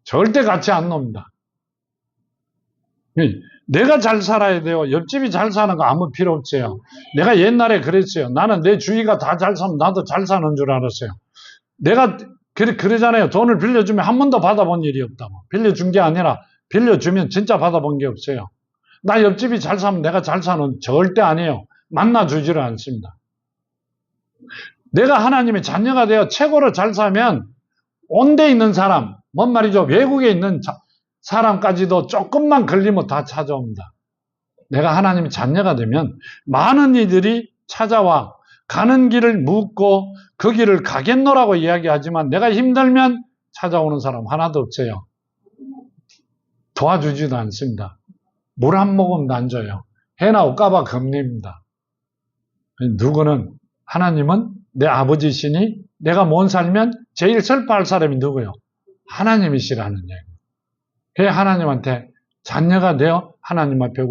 절대 같이 안 놉니다. 내가 잘 살아야 돼요. 옆집이 잘 사는 거 아무 필요 없어요. 내가 옛날에 그랬어요. 나는 내 주위가 다 잘 살면 나도 잘 사는 줄 알았어요. 내가 그러잖아요. 돈을 빌려주면 한 번도 받아본 일이 없다고. 빌려준 게 아니라 빌려주면 진짜 받아본 게 없어요. 나 옆집이 잘 사면 내가 잘 사는 절대 아니에요. 만나주지를 않습니다. 내가 하나님의 자녀가 되어 최고로 잘 사면 온데 있는 사람, 뭔 말이죠? 외국에 있는 사람까지도 조금만 걸리면 다 찾아옵니다. 내가 하나님의 자녀가 되면 많은 이들이 찾아와 가는 길을 묻고 그 길을 가겠노라고 이야기하지만 내가 힘들면 찾아오는 사람 하나도 없어요. 도와주지도 않습니다. 물 한 모금도 안 줘요. 해나 옷가봐 겁냅니다. 누구는 하나님은 내 아버지시니 내가 못 살면 제일 슬퍼할 사람이 누구요? 하나님이시라는 얘기예요. 그래 하나님한테 자녀가 되어 하나님 앞에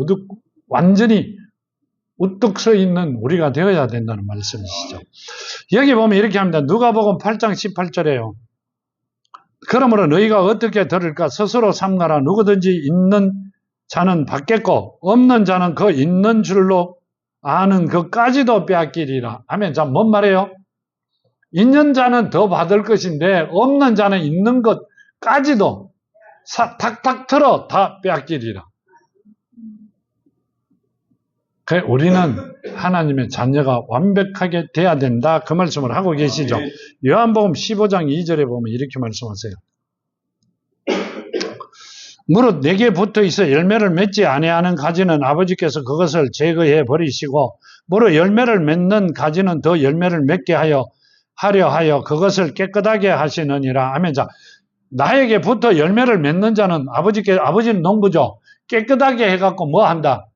완전히 우뚝 서 있는 우리가 되어야 된다는 말씀이시죠. 여기 보면 이렇게 합니다. 누가복음 8장 18절에요. 그러므로 너희가 어떻게 들을까? 스스로 삼가라. 누구든지 있는 자는 받겠고 없는 자는 그 있는 줄로 아는 것까지도 빼앗기리라. 하면 자, 뭔 말이에요? 있는 자는 더 받을 것인데 없는 자는 있는 것까지도 탁탁 틀어 다 빼앗기리라. 우리는 하나님의 자녀가 완벽하게 돼야 된다. 그 말씀을 하고 계시죠. 요한복음 15장 2절에 보면 이렇게 말씀하세요. 무릇 내게 붙어 있어 열매를 맺지 아니하는 가지는 아버지께서 그것을 제거해 버리시고 무릇 열매를 맺는 가지는 더 열매를 맺게 하려 하여 그것을 깨끗하게 하시느니라 하면 자, 나에게 붙어 열매를 맺는 자는 아버지는 농부죠. 깨끗하게 해갖고 뭐 한다?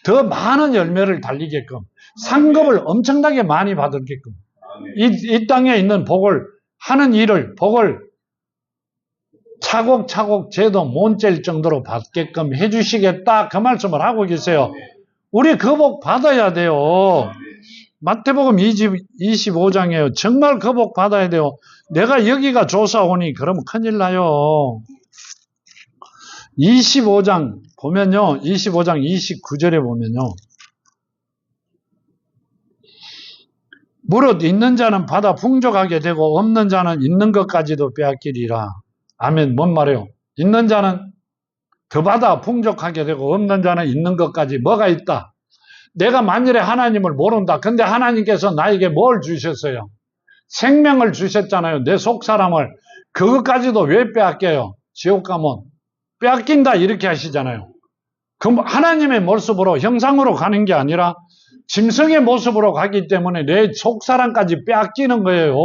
더 많은 열매를 달리게끔 상급을 엄청나게 많이 받을게끔 이 땅에 있는 복을 차곡차곡 죄도 못 잴 정도로 받게끔 해주시겠다 그 말씀을 하고 계세요. 우리 그 복 받아야 돼요. 마태복음 25장이에요. 정말 그 복 받아야 돼요. 내가 여기가 조사오니 그러면 큰일 나요. 25장 보면요. 25장 29절에 보면요. 무릇 있는 자는 받아 풍족하게 되고 없는 자는 있는 것까지도 빼앗기리라. 아멘. 뭔 말이에요? 있는 자는 더 받아 풍족하게 되고 없는 자는 있는 것까지 뭐가 있다? 내가 만일에 하나님을 모른다. 근데 하나님께서 나에게 뭘 주셨어요? 생명을 주셨잖아요. 내 속사람을. 그것까지도 왜 빼앗겨요? 지옥 가면 빼앗긴다 이렇게 하시잖아요. 그럼 하나님의 모습으로 형상으로 가는 게 아니라 짐승의 모습으로 가기 때문에 내 속사람까지 빼앗기는 거예요.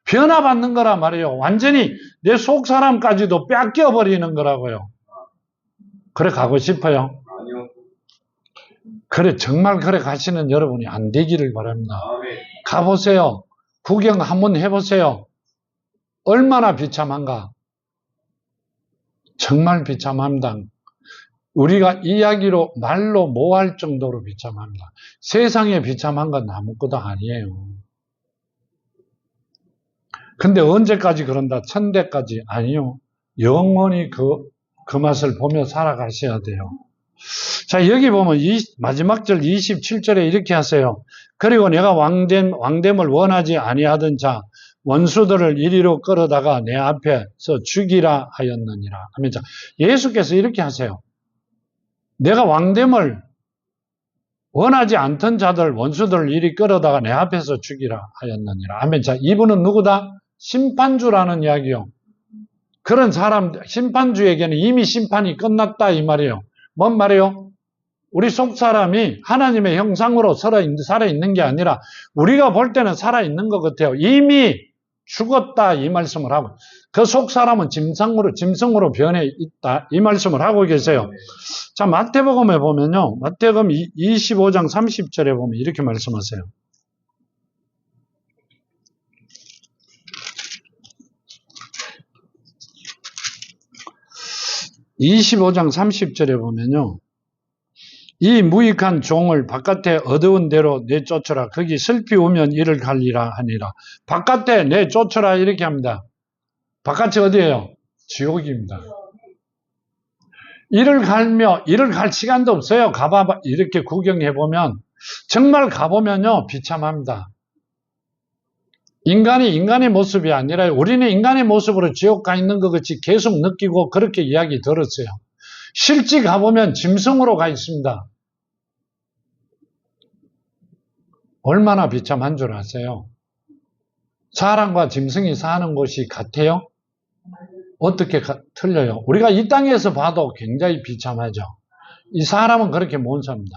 변화받는 거란 말이에요. 완전히 내 속사람까지도 빼앗겨버리는 거라고요. 그래 가고 싶어요? 아니요. 그래 정말 그래 가시는 여러분이 안 되기를 바랍니다. 가보세요. 구경 한번 해보세요. 얼마나 비참한가. 정말 비참합니다. 우리가 이야기로 말로 모할 정도로 비참합니다. 세상에 비참한 건 아무것도 아니에요. 근데 언제까지 그런다? 천대까지 아니요. 영원히 그 맛을 보며 살아가셔야 돼요. 자, 여기 보면 마지막 절 27절에 이렇게 하세요. 그리고 내가 왕됨을 원하지 아니하던 자 원수들을 이리로 끌어다가 내 앞에서 죽이라 하였느니라. 아멘. 자, 예수께서 이렇게 하세요. 내가 왕됨을 원하지 않던 자들 원수들을 이리 끌어다가 내 앞에서 죽이라 하였느니라. 아멘. 자, 이분은 누구다? 심판주라는 이야기요. 그런 사람, 심판주에게는 이미 심판이 끝났다 이 말이에요. 뭔 말이에요? 우리 속사람이 하나님의 형상으로 살아있는 게 아니라 우리가 볼 때는 살아있는 것 같아요. 이미 죽었다 이 말씀을 하고 그 속사람은 짐승으로 변해 있다 이 말씀을 하고 계세요. 자, 마태복음에 보면요. 마태복음 25장 30절에 보면 이렇게 말씀하세요. 25장 30절에 보면요. 이 무익한 종을 바깥에 어두운 데로 내쫓으라. 거기 슬피 우면 이를 갈리라 하니라. 바깥에 내쫓으라 이렇게 합니다. 바깥이 어디예요? 지옥입니다. 이를 갈 시간도 없어요. 가봐 이렇게 구경해보면 정말 가보면요 비참합니다. 인간의 모습이 아니라 우리는 인간의 모습으로 지옥 가 있는 것 같이 계속 느끼고 그렇게 이야기 들었어요. 실제 가보면 짐승으로 가 있습니다. 얼마나 비참한 줄 아세요? 사람과 짐승이 사는 곳이 같아요? 어떻게 틀려요? 우리가 이 땅에서 봐도 굉장히 비참하죠. 이 사람은 그렇게 못 삽니다.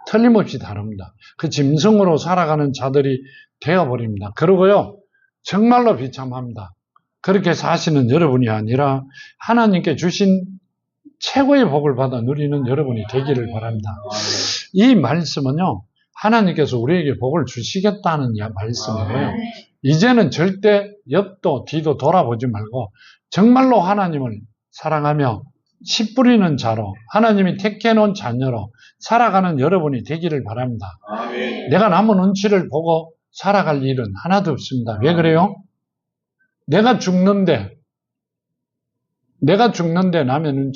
틀림없이 다릅니다. 그 짐승으로 살아가는 자들이 되어버립니다. 그러고요, 정말로 비참합니다. 그렇게 사시는 여러분이 아니라 하나님께 주신 최고의 복을 받아 누리는 여러분이 되기를 바랍니다. 이 말씀은요, 하나님께서 우리에게 복을 주시겠다는 말씀이고요. 이제는 절대 옆도 뒤도 돌아보지 말고 정말로 하나님을 사랑하며 씨 뿌리는 자로 하나님이 택해놓은 자녀로 살아가는 여러분이 되기를 바랍니다. 아멘. 내가 남은 눈치를 보고 살아갈 일은 하나도 없습니다. 왜 그래요? 내가 죽는데 남의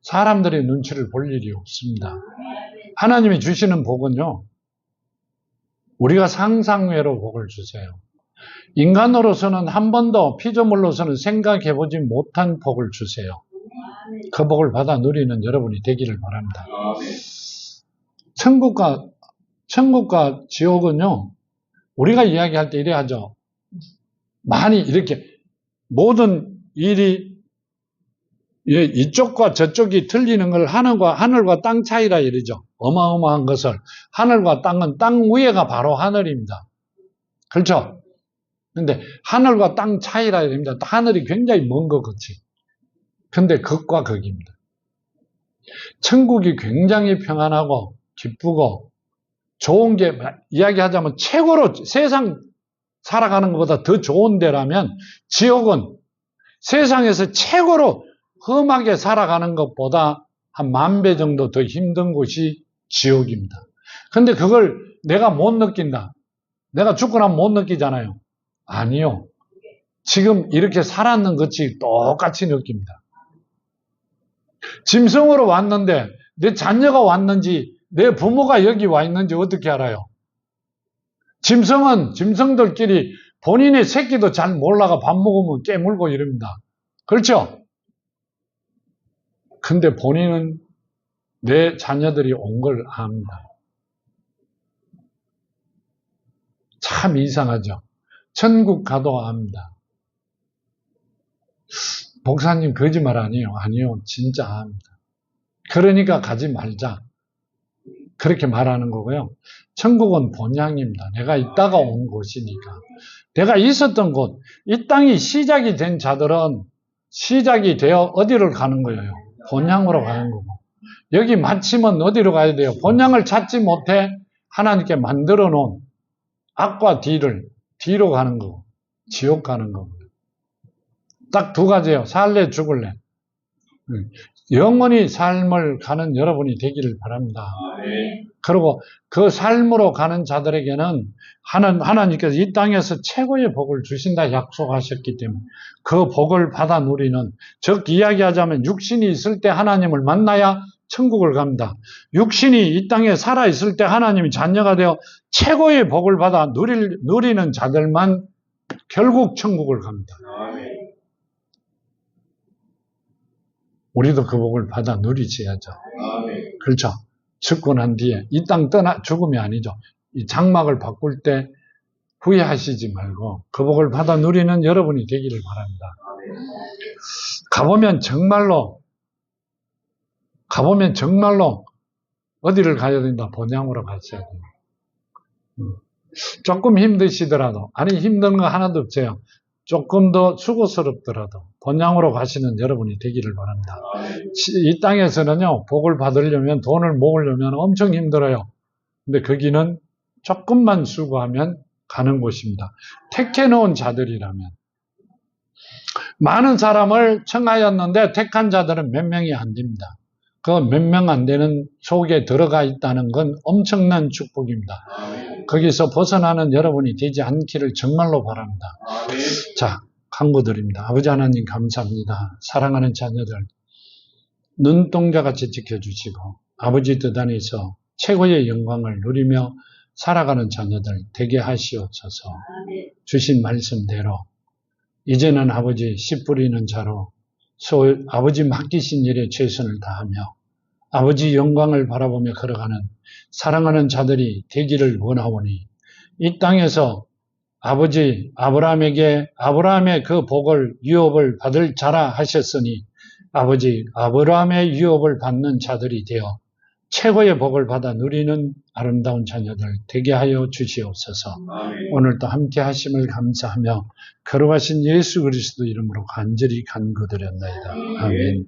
사람들의 눈치를 볼 일이 없습니다. 하나님이 주시는 복은요, 우리가 상상외로 복을 주세요. 인간으로서는 한 번도 피조물로서는 생각해보지 못한 복을 주세요. 그 복을 받아 누리는 여러분이 되기를 바랍니다. 천국과 지옥은요, 우리가 이야기할 때 이래 하죠. 많이 이렇게 모든 일이 이쪽과 저쪽이 틀리는 걸 하늘과 땅 차이라 이러죠. 어마어마한 것을. 하늘과 땅은 땅 위에가 바로 하늘입니다. 그렇죠? 근데 하늘과 땅 차이라 이럽니다. 하늘이 굉장히 먼 것 같이. 근데 극과 극입니다. 천국이 굉장히 평안하고 기쁘고 좋은 게 이야기하자면 최고로 세상 살아가는 것보다 더 좋은 데라면 지옥은 세상에서 최고로 험하게 살아가는 것보다 한 10,000배 정도 더 힘든 곳이 지옥입니다. 근데 그걸 내가 못 느낀다. 내가 죽고 나면 못 느끼잖아요. 아니요. 지금 이렇게 살았는 것이 똑같이 느낍니다. 짐승으로 왔는데 내 자녀가 왔는지 내 부모가 여기 와 있는지 어떻게 알아요? 짐승은 짐승들끼리 본인의 새끼도 잘 몰라가 밥 먹으면 깨물고 이럽니다. 그렇죠? 근데 본인은 내 자녀들이 온 걸 압니다. 참 이상하죠? 천국 가도 압니다. 목사님 거짓말 아니에요? 아니요, 진짜 압니다. 그러니까 가지 말자. 그렇게 말하는 거고요. 천국은 본향입니다. 내가 있다가 온 곳이니까. 내가 있었던 곳, 이 땅이 시작이 된 자들은 시작이 되어 어디를 가는 거예요? 본향으로 가는 거고. 여기 마침은 어디로 가야 돼요? 본향을 찾지 못해 하나님께 만들어 놓은 악과 뒤로 가는 거고, 지옥 가는 거고. 딱 두 가지예요. 살래 죽을래. 영원히 삶을 가는 여러분이 되기를 바랍니다. 그리고 그 삶으로 가는 자들에게는 하나님께서 이 땅에서 최고의 복을 주신다 약속하셨기 때문에 그 복을 받아 누리는, 즉 이야기하자면 육신이 있을 때 하나님을 만나야 천국을 갑니다. 육신이 이 땅에 살아있을 때 하나님이 자녀가 되어 최고의 복을 받아 누리는 자들만 결국 천국을 갑니다. 우리도 그 복을 받아 누리셔야죠. 그렇죠. 죽고 난 뒤에 이 땅 죽음이 아니죠. 이 장막을 바꿀 때 후회하시지 말고 그 복을 받아 누리는 여러분이 되기를 바랍니다. 가보면 정말로 어디를 가야 된다? 본향으로 가셔야 돼요. 조금 힘드시더라도, 아니 힘든 거 하나도 없어요. 조금 더 수고스럽더라도 본향으로 가시는 여러분이 되기를 바랍니다. 이 땅에서는요, 복을 받으려면, 돈을 모으려면 엄청 힘들어요. 근데 거기는 조금만 수고하면 가는 곳입니다. 택해놓은 자들이라면. 많은 사람을 청하였는데 택한 자들은 몇 명이 안 됩니다. 그 몇 명 안 되는 속에 들어가 있다는 건 엄청난 축복입니다. 거기서 벗어나는 여러분이 되지 않기를 정말로 바랍니다. 자, 간구드립니다. 아버지 하나님 감사합니다. 사랑하는 자녀들 눈동자같이 지켜주시고 아버지 뜻 안에서 최고의 영광을 누리며 살아가는 자녀들 되게 하시옵소서. 주신 말씀대로 이제는 아버지 씨 뿌리는 자로 아버지 맡기신 일에 최선을 다하며 아버지 영광을 바라보며 걸어가는 사랑하는 자들이 되기를 원하오니 이 땅에서 아버지 아브라함의 그 복을 유업을 받을 자라 하셨으니 아버지 아브라함의 유업을 받는 자들이 되어 최고의 복을 받아 누리는 아름다운 자녀들 되게 하여 주시옵소서. 오늘도 함께 하심을 감사하며 걸어가신 예수 그리스도 이름으로 간절히 간구드렸나이다. 아멘.